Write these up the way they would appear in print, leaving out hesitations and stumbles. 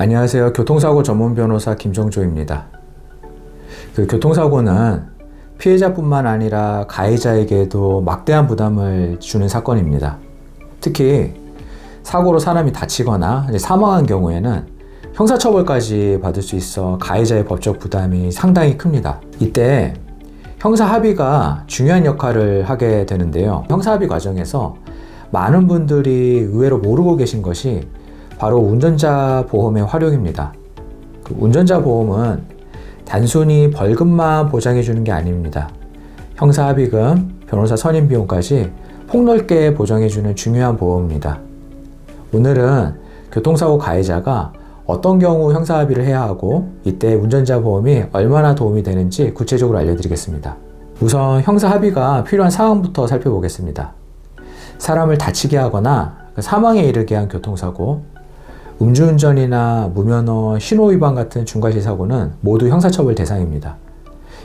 안녕하세요. 교통사고 전문 변호사 김정조입니다. 교통사고는 피해자뿐만 아니라 가해자에게도 막대한 부담을 주는 사건입니다. 특히 사고로 사람이 다치거나 사망한 경우에는 형사처벌까지 받을 수 있어 가해자의 법적 부담이 상당히 큽니다. 이때 형사합의가 중요한 역할을 하게 되는데요. 형사합의 과정에서 많은 분들이 의외로 모르고 계신 것이 바로 운전자 보험의 활용입니다. 운전자 보험은 단순히 벌금만 보장해 주는 게 아닙니다. 형사합의금, 변호사 선임 비용까지 폭넓게 보장해 주는 중요한 보험입니다. 오늘은 교통사고 가해자가 어떤 경우 형사합의를 해야 하고 이때 운전자 보험이 얼마나 도움이 되는지 구체적으로 알려드리겠습니다. 우선 형사합의가 필요한 상황부터 살펴보겠습니다. 사람을 다치게 하거나 사망에 이르게 한 교통사고, 음주운전이나 무면허, 신호위반 같은 중과실 사고는 모두 형사처벌 대상입니다.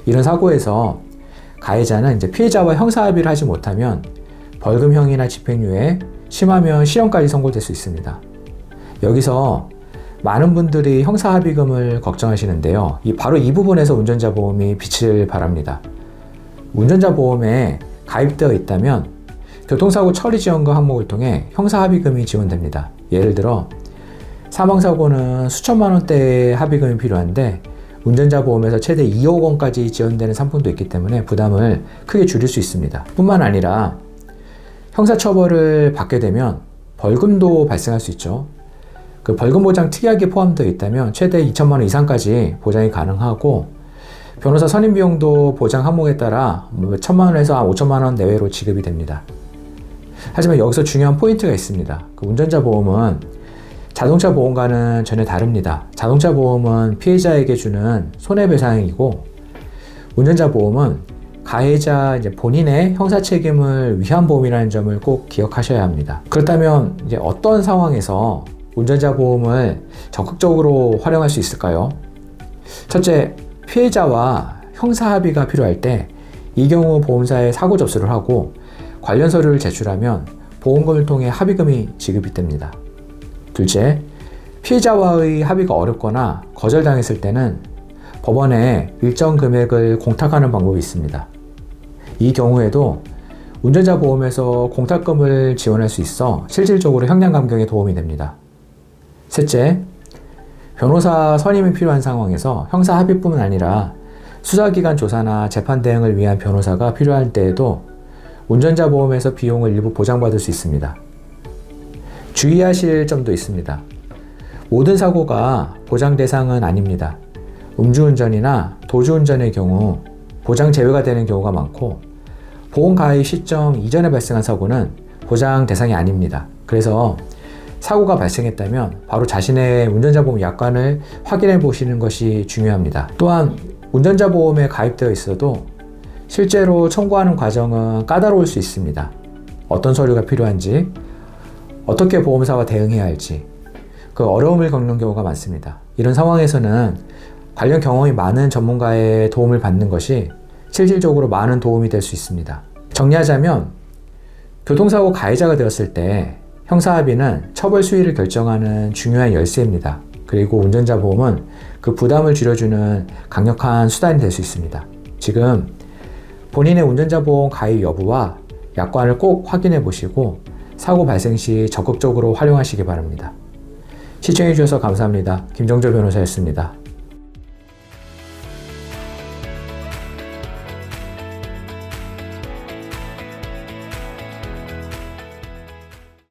이런 사고에서 가해자는 피해자와 형사합의를 하지 못하면 벌금형이나 집행유예, 심하면 실형까지 선고될 수 있습니다. 여기서 많은 분들이 형사합의금을 걱정하시는데요. 바로 이 부분에서 운전자 보험이 빛을 발합니다. 운전자 보험에 가입되어 있다면 교통사고 처리 지원금 항목을 통해 형사합의금이 지원됩니다. 예를 들어 사망사고는 수천만 원대의 합의금이 필요한데 운전자 보험에서 최대 2억 원까지 지원되는 상품도 있기 때문에 부담을 크게 줄일 수 있습니다. 뿐만 아니라 형사처벌을 받게 되면 벌금도 발생할 수 있죠. 그 벌금 보장 특약이 포함되어 있다면 최대 2천만 원 이상까지 보장이 가능하고, 변호사 선임 비용도 보장 항목에 따라 1천만 원에서 5천만 원 내외로 지급이 됩니다. 하지만 여기서 중요한 포인트가 있습니다. 운전자 보험은 자동차 보험과는 전혀 다릅니다. 자동차 보험은 피해자에게 주는 손해배상이고, 운전자 보험은 가해자 본인의 형사 책임을 위한 보험이라는 점을 꼭 기억하셔야 합니다. 그렇다면 어떤 상황에서 운전자 보험을 적극적으로 활용할 수 있을까요? 첫째, 피해자와 형사 합의가 필요할 때 이 경우 보험사에 사고 접수를 하고 관련 서류를 제출하면 보험금을 통해 합의금이 지급이 됩니다. 둘째, 피해자와의 합의가 어렵거나 거절당했을 때는 법원에 일정 금액을 공탁하는 방법이 있습니다. 이 경우에도 운전자 보험에서 공탁금을 지원할 수 있어 실질적으로 형량 감경에 도움이 됩니다. 셋째, 변호사 선임이 필요한 상황에서 형사 합의뿐만 아니라 수사기관 조사나 재판 대응을 위한 변호사가 필요할 때에도 운전자 보험에서 비용을 일부 보장받을 수 있습니다. 주의하실 점도 있습니다. 모든 사고가 보장 대상은 아닙니다. 음주운전이나 도주운전의 경우 보장 제외가 되는 경우가 많고, 보험 가입 시점 이전에 발생한 사고는 보장 대상이 아닙니다. 그래서 사고가 발생했다면 바로 자신의 운전자 보험 약관을 확인해 보시는 것이 중요합니다. 또한 운전자 보험에 가입되어 있어도 실제로 청구하는 과정은 까다로울 수 있습니다. 어떤 서류가 필요한지, 어떻게 보험사와 대응해야 할지 어려움을 겪는 경우가 많습니다. 이런 상황에서는 관련 경험이 많은 전문가의 도움을 받는 것이 실질적으로 많은 도움이 될 수 있습니다. 정리하자면 교통사고 가해자가 되었을 때 형사합의는 처벌 수위를 결정하는 중요한 열쇠입니다. 그리고 운전자 보험은 그 부담을 줄여주는 강력한 수단이 될 수 있습니다. 지금 본인의 운전자 보험 가입 여부와 약관을 꼭 확인해 보시고 사고 발생 시 적극적으로 활용하시기 바랍니다. 시청해 주셔서 감사합니다. 김정조 변호사였습니다.